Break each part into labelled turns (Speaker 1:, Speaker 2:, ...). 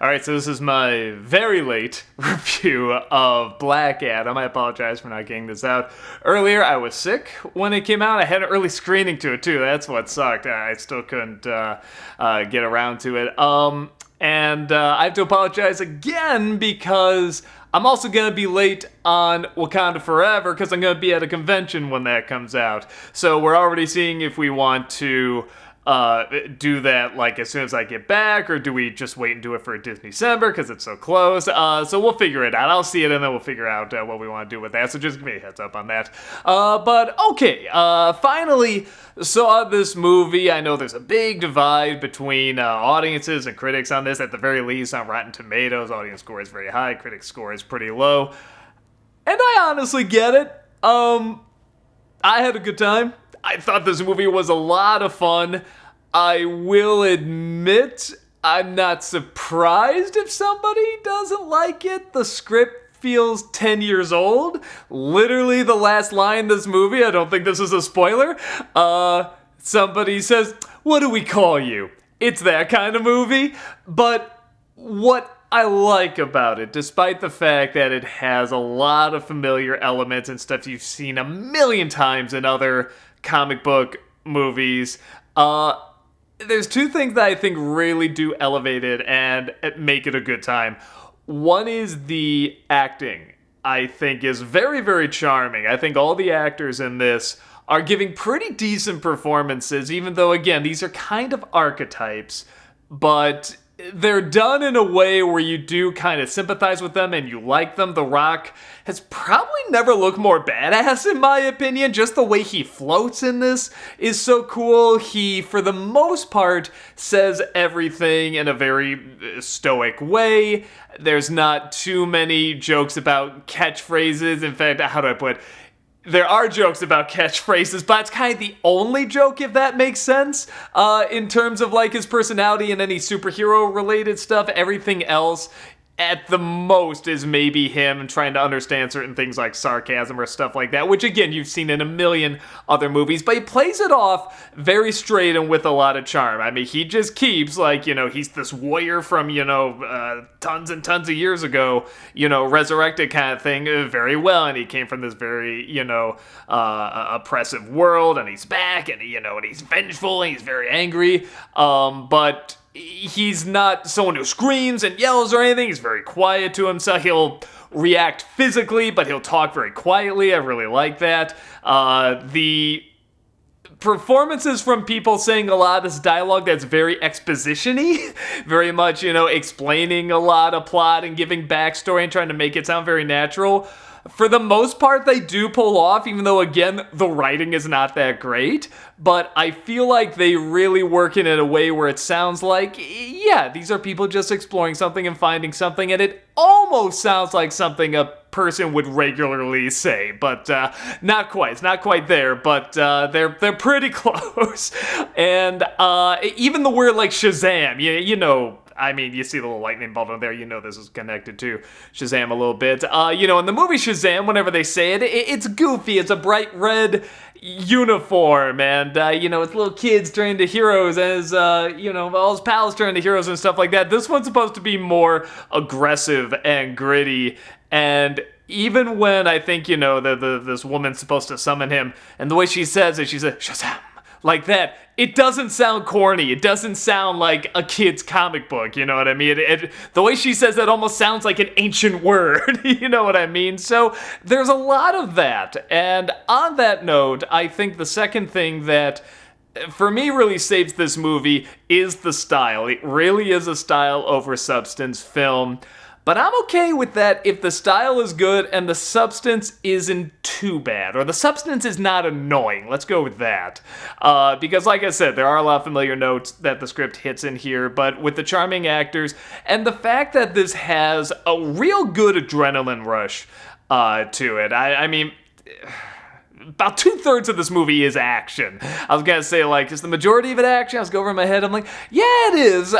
Speaker 1: Alright, so this is my very late review of Black Adam. I apologize for not getting this out earlier. I was sick when it came out. I had an early screening to it, too. That's what sucked. I still couldn't get around to it. And I have to apologize again because I'm also going to be late on Wakanda Forever because I'm going to be at a convention when that comes out. So we're already seeing if we want to do that like as soon as I get back, or do we just wait and do it for Disney-cember because it's so close? So we'll figure it out. I'll see it and then we'll figure out what we want to do with that. So just give me a heads up on that. But okay, finally saw this movie. I know there's a big divide between audiences and critics on this. At the very least, on Rotten Tomatoes, audience score is very high, critic score is pretty low. And I honestly get it. I had a good time. I thought this movie was a lot of fun. I will admit, I'm not surprised if somebody doesn't like it. The script feels 10 years old. Literally the last line in this movie, I don't think this is a spoiler, somebody says, "What do we call you?" It's that kind of movie. But what I like about it, despite the fact that it has a lot of familiar elements and stuff you've seen a million times in other comic book movies, there's two things that I think really do elevate it and make it a good time. One is the acting. I think is very, very charming. I think all the actors in this are giving pretty decent performances, even though, again, these are kind of archetypes, but they're done in a way where you do kind of sympathize with them and you like them. The Rock has probably never looked more badass, in my opinion. Just the way he floats in this is so cool. He, for the most part, says everything in a very stoic way. There's not too many jokes about catchphrases. In fact, how do I put it? There are jokes about catchphrases, but it's kind of the only joke, if that makes sense, in terms of like his personality and any superhero-related stuff. Everything else, at the most, is maybe him trying to understand certain things like sarcasm or stuff like that, which, again, you've seen in a million other movies, but he plays it off very straight and with a lot of charm. I mean, he just keeps, like, he's this warrior from, tons and tons of years ago, resurrected kind of thing very well, and he came from this very, oppressive world, and he's back, and, and he's vengeful, and he's very angry, but he's not someone who screams and yells or anything. He's very quiet to himself. He'll react physically, but he'll talk very quietly. I really like that. The performances from people saying a lot of this dialogue that's very exposition-y, very much, explaining a lot of plot and giving backstory and trying to make it sound very natural. For the most part, they do pull off, even though, again, the writing is not that great. But I feel like they really work in a way where it sounds like, yeah, these are people just exploring something and finding something, and it almost sounds like something a person would regularly say, but not quite. It's not quite there, but they're pretty close. And even the word like Shazam, I mean, you see the little lightning bolt on there, this is connected to Shazam a little bit. In the movie Shazam, whenever they say it, it's goofy. It's a bright red uniform, and, it's little kids turning to heroes as, all his pals turn to heroes and stuff like that. This one's supposed to be more aggressive and gritty, and even when I think, this woman's supposed to summon him, and the way she says it, she says, Shazam, like that, it doesn't sound corny. It doesn't sound like a kid's comic book, you know what I mean? The way she says that almost sounds like an ancient word, you know what I mean? So there's a lot of that. And on that note, I think the second thing that, for me, really saves this movie is the style. It really is a style over substance film. But I'm okay with that if the style is good and the substance isn't too bad, or the substance is not annoying. Let's go with that. Because like I said, there are a lot of familiar notes that the script hits in here, but with the charming actors and the fact that this has a real good adrenaline rush to it. I mean, about 2/3 of this movie is action. I was gonna say, like, is the majority of it action? I was going over in my head, I'm like, yeah, it is.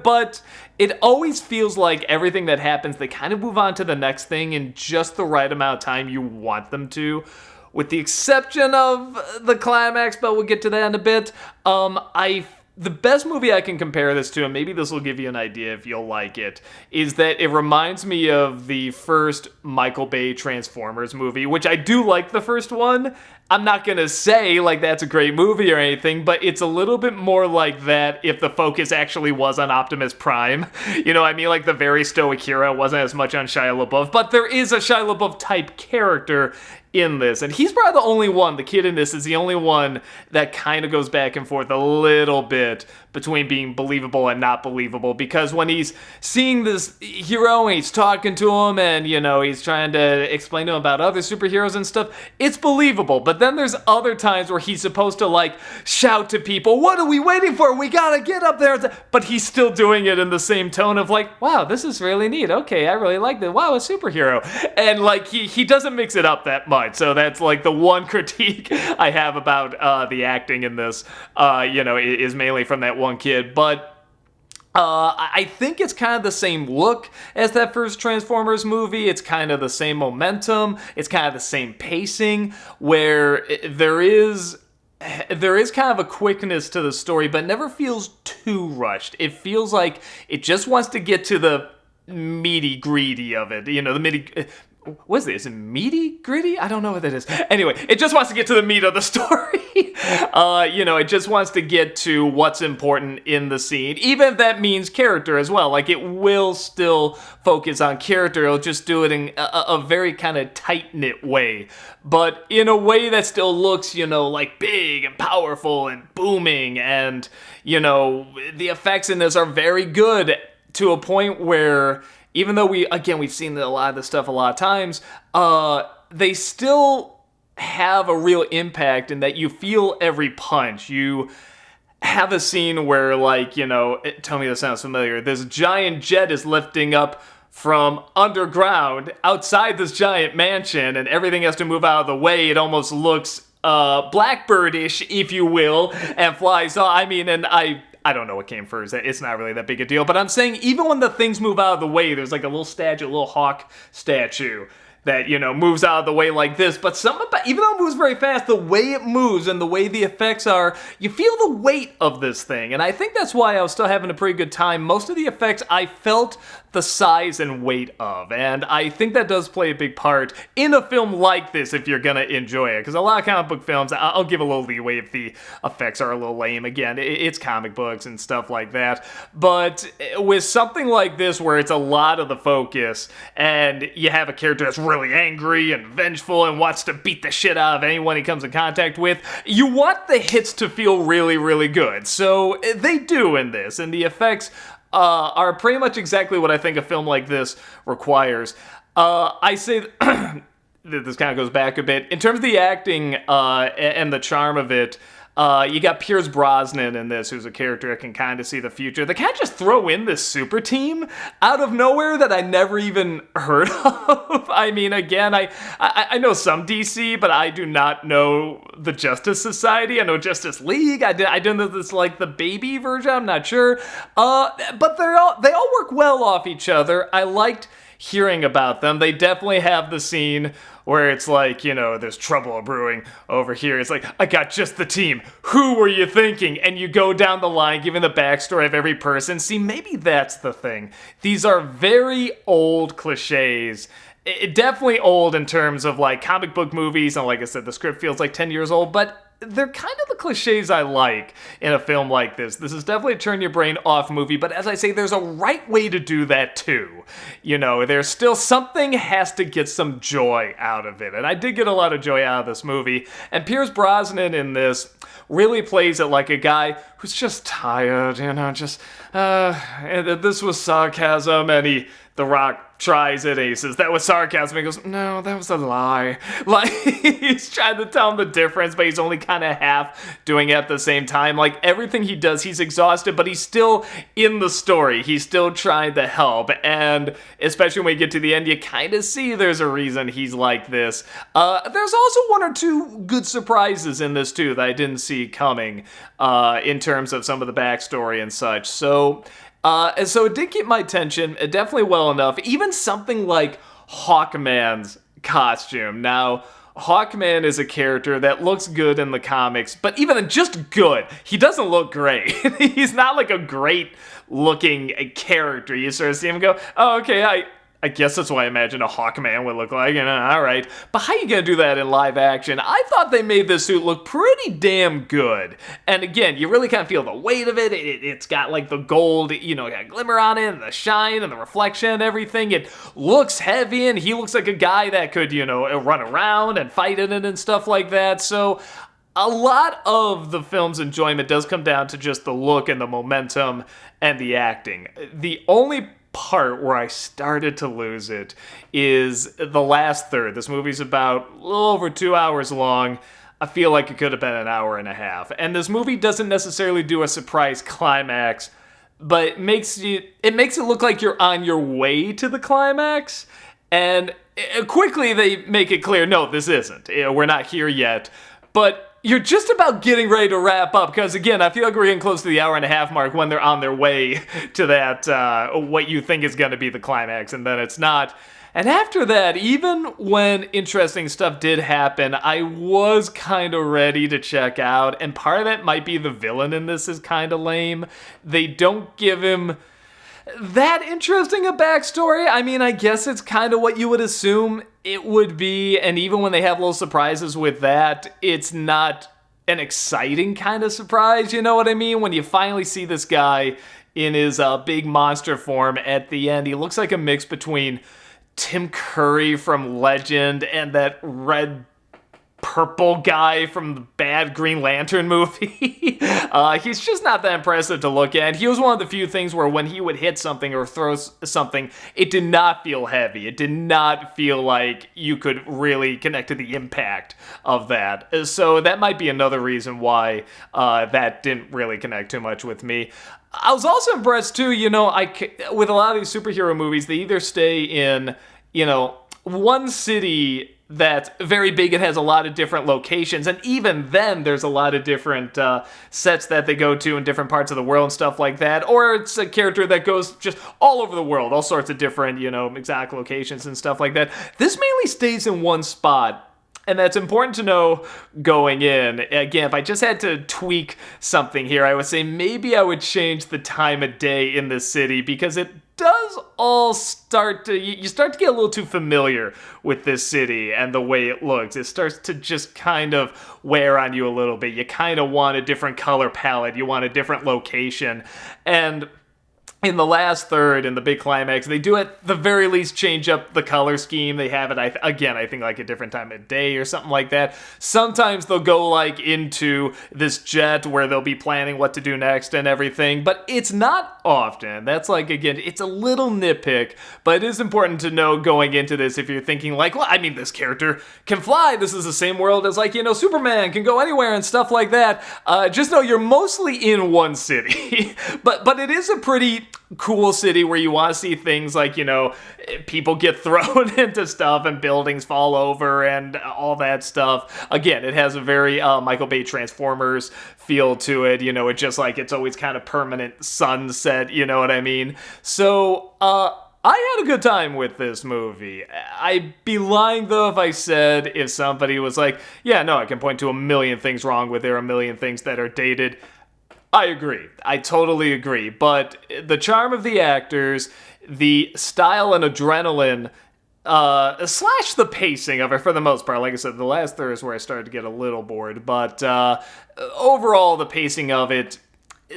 Speaker 1: But it always feels like everything that happens, they kind of move on to the next thing in just the right amount of time you want them to. With the exception of the climax, but we'll get to that in a bit. I the best movie I can compare this to, and maybe this will give you an idea if you'll like it, is that it reminds me of the first Michael Bay Transformers movie, which I do like the first one. I'm not going to say like that's a great movie or anything, but it's a little bit more like that if the focus actually was on Optimus Prime. You know what I mean? Like the very stoic hero wasn't as much on Shia LaBeouf, but there is a Shia LaBeouf type character in this, and he's probably the only one, the kid in this is the only one that kind of goes back and forth a little bit between being believable and not believable, because when he's seeing this hero and he's talking to him and, you know, he's trying to explain to him about other superheroes and stuff, it's believable. But then there's other times where he's supposed to, like, shout to people, what are we waiting for? We gotta get up there. But he's still doing it in the same tone of, like, wow, this is really neat. Okay, I really like this. Wow, a superhero. And, like, he doesn't mix it up that much. So that's, like, the one critique I have about the acting in this, is mainly from that one kid. But I think it's kind of the same look as that first Transformers movie. It's kind of the same momentum. It's kind of the same pacing, where there is kind of a quickness to the story, but never feels too rushed. It feels like it just wants to get to the meaty greedy of it. You know, the meaty... What is this? Is it meaty gritty? I don't know what that is. Anyway, it just wants to get to the meat of the story. It just wants to get to what's important in the scene, even if that means character as well. Like, it will still focus on character. It'll just do it in a very kind of tight-knit way, but in a way that still looks, like big and powerful and booming. And, the effects in this are very good to a point where, even though we've seen a lot of this stuff a lot of times, they still have a real impact in that you feel every punch. You have a scene where, like, tell me this sounds familiar, this giant jet is lifting up from underground outside this giant mansion, and everything has to move out of the way. It almost looks Blackbird-ish, if you will, and flies off. I mean, and I don't know what came first. It's not really that big a deal. But I'm saying, even when the things move out of the way, there's like a little statue, a little hawk statue that, moves out of the way like this. But even though it moves very fast, the way it moves and the way the effects are, you feel the weight of this thing. And I think that's why I was still having a pretty good time. Most of the effects I felt the size and weight of. And I think that does play a big part in a film like this if you're going to enjoy it. Because a lot of comic book films, I'll give a little leeway if the effects are a little lame. Again, it's comic books and stuff like that. But with something like this where it's a lot of the focus and you have a character that's really angry and vengeful and wants to beat the shit out of anyone he comes in contact with, you want the hits to feel really, really good. So they do in this. And the effects are pretty much exactly what I think a film like this requires. I say that this kind of goes back a bit. In terms of the acting and the charm of it, you got Pierce Brosnan in this, who's a character that can kind of see the future. They kind of just throw in this super team out of nowhere that I never even heard of. I mean, again, I know some DC, but I do not know the Justice Society. I know Justice League. I don't know if it's like the baby version. I'm not sure. But they all work well off each other. I liked hearing about them. They definitely have the scene where it's like, there's trouble brewing over here. It's like, I got just the team. Who were you thinking? And you go down the line, giving the backstory of every person. See, maybe that's the thing. These are very old cliches. Definitely old in terms of, like, comic book movies. And like I said, the script feels like 10 years old, but they're kind of the cliches I like in a film like this. This is definitely a turn your brain off movie, but as I say, there's a right way to do that too. There's still something has to get some joy out of it, and I did get a lot of joy out of this movie. And Pierce Brosnan in this really plays it like a guy who's just tired, and this was sarcasm, and The Rock tries it, and he says, that was sarcasm. He goes, no, that was a lie. Like, he's trying to tell him the difference, but he's only kind of half doing it at the same time. Like, everything he does, he's exhausted, but he's still in the story. He's still trying to help, and especially when we get to the end, you kind of see there's a reason he's like this. There's also one or two good surprises in this, too, that I didn't see coming, in terms of some of the backstory and such. So it did keep my attention, definitely well enough. Even something like Hawkman's costume. Now, Hawkman is a character that looks good in the comics, but even then, just good. He doesn't look great. He's not like a great looking character. You sort of see him and go, oh, okay, I guess that's what I imagine a Hawkman would look like, and all right. But how you gonna do that in live action? I thought they made this suit look pretty damn good. And again, you really kind of feel the weight of it. It's got like the gold, got glimmer on it, and the shine, and the reflection, and everything. It looks heavy, and he looks like a guy that could, run around and fight in it and stuff like that. So a lot of the film's enjoyment does come down to just the look and the momentum and the acting. The only part where I started to lose it is the last third. This movie's about a little over 2 hours long. I feel like it could have been an hour and a half. And this movie doesn't necessarily do a surprise climax, but it makes it look like you're on your way to the climax. And quickly they make it clear, no, this isn't. We're not here yet. But you're just about getting ready to wrap up, because again, I feel like we're getting close to the hour and a half mark when they're on their way to that, what you think is going to be the climax, and then it's not. And after that, even when interesting stuff did happen, I was kind of ready to check out, and part of that might be the villain in this is kind of lame. They don't give him that interesting a backstory. I mean, I guess it's kind of what you would assume it would be, and even when they have little surprises with that, it's not an exciting kind of surprise, you know what I mean? When you finally see this guy in his big monster form at the end, he looks like a mix between Tim Curry from Legend and that red purple guy from the bad Green Lantern movie. He's just not that impressive to look at. He was one of the few things where when he would hit something or throw something, it did not feel heavy. It did not feel like you could really connect to the impact of that. So that might be another reason why that didn't really connect too much with me. I was also impressed too, with a lot of these superhero movies, they either stay in, one city that's very big and has a lot of different locations, and even then there's a lot of different sets that they go to in different parts of the world and stuff like that, or it's a character that goes just all over the world, all sorts of different, exotic locations and stuff like that. This mainly stays in one spot. And that's important to know going in. Again, if I just had to tweak something here, I would say maybe I would change the time of day in the city, because it does all you start to get a little too familiar with this city and the way it looks. It starts to just kind of wear on you a little bit. You kind of want a different color palette. You want a different location. And in the last third, in the big climax, they do at the very least change up the color scheme. They have it, I think like a different time of day or something like that. Sometimes they'll go like into this jet where they'll be planning what to do next and everything, but it's not often. That's like, again, it's a little nitpick, but it is important to know going into this if you're thinking like, well, I mean, this character can fly. This is the same world as like, Superman can go anywhere and stuff like that. Just know you're mostly in one city, but it is a pretty cool city where you want to see things like, people get thrown into stuff and buildings fall over and all that stuff. Again, it has a very Michael Bay Transformers feel to it. It's just like it's always kind of permanent sunset, you know what I mean? So, I had a good time with this movie. I'd be lying, though, if somebody was like, yeah, no, I can point to a million things wrong with it, or a million things that are dated. I agree. I totally agree. But the charm of the actors, the style and adrenaline, slash the pacing of it for the most part. Like I said, the last third is where I started to get a little bored. But overall, the pacing of it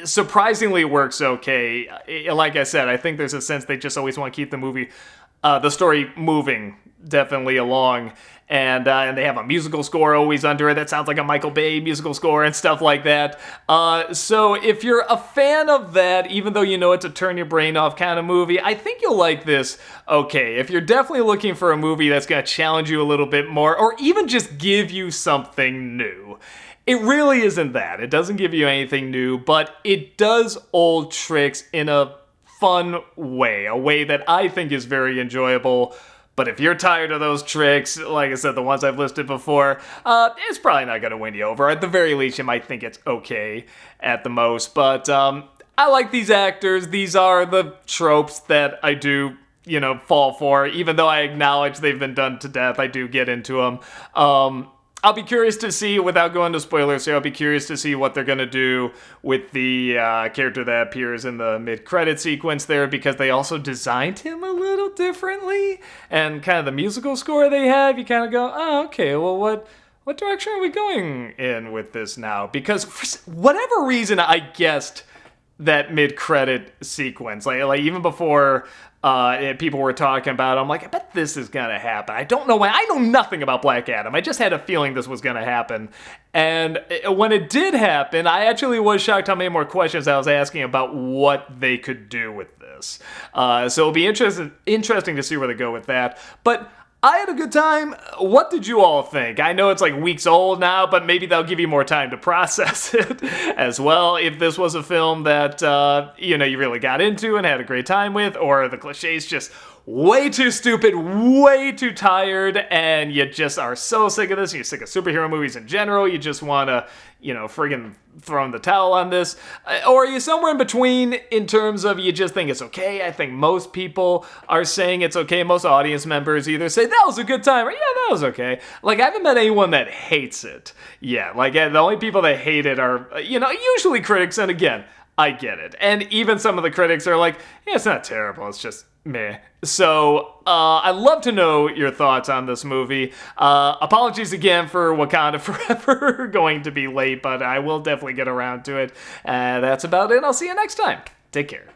Speaker 1: surprisingly works okay. Like I said, I think there's a sense they just always want to keep the story moving, definitely along. And they have a musical score always under it that sounds like a Michael Bay musical score and stuff like that. So if you're a fan of that, even though it's a turn your brain off kind of movie, I think you'll like this okay. If you're definitely looking for a movie that's going to challenge you a little bit more, or even just give you something new, it really isn't that. It doesn't give you anything new, but it does old tricks in a fun way, a way that I think is very enjoyable. But if you're tired of those tricks, like I said, the ones I've listed before, it's probably not going to win you over. At the very least, you might think it's okay at the most. But I like these actors. These are the tropes that I do, fall for. Even though I acknowledge they've been done to death, I do get into them. I'll be curious to see, without going to spoilers here, I'll be curious to see what they're going to do with the character that appears in the mid-credit sequence there, because they also designed him a little differently. And kind of the musical score they have, you kind of go, oh, okay, well, what direction are we going in with this now? Because for whatever reason, I guessed that mid-credit sequence, like even before people were talking about it, I'm like, I bet this is gonna happen. I don't know why. I know nothing about Black Adam. I just had a feeling this was gonna happen. And when it did happen, I actually was shocked how many more questions I was asking about what they could do with this. So it'll be interesting to see where they go with that. But I had a good time. What did you all think? I know it's like weeks old now, but maybe that'll give you more time to process it as well. If this was a film that, you really got into and had a great time with, or the cliches just way too stupid, way too tired, and you just are so sick of this, and you're sick of superhero movies in general, you just want to, friggin' throw in the towel on this, or are you somewhere in between in terms of you just think it's okay? I think most people are saying it's okay. Most audience members either say, that was a good time, or yeah, that was okay. Like, I haven't met anyone that hates it yet. Like, the only people that hate it are, usually critics, and again, I get it. And even some of the critics are like, yeah, it's not terrible, it's just meh. So, I'd love to know your thoughts on this movie. Apologies again for Wakanda Forever going to be late, but I will definitely get around to it. That's about it. I'll see you next time. Take care.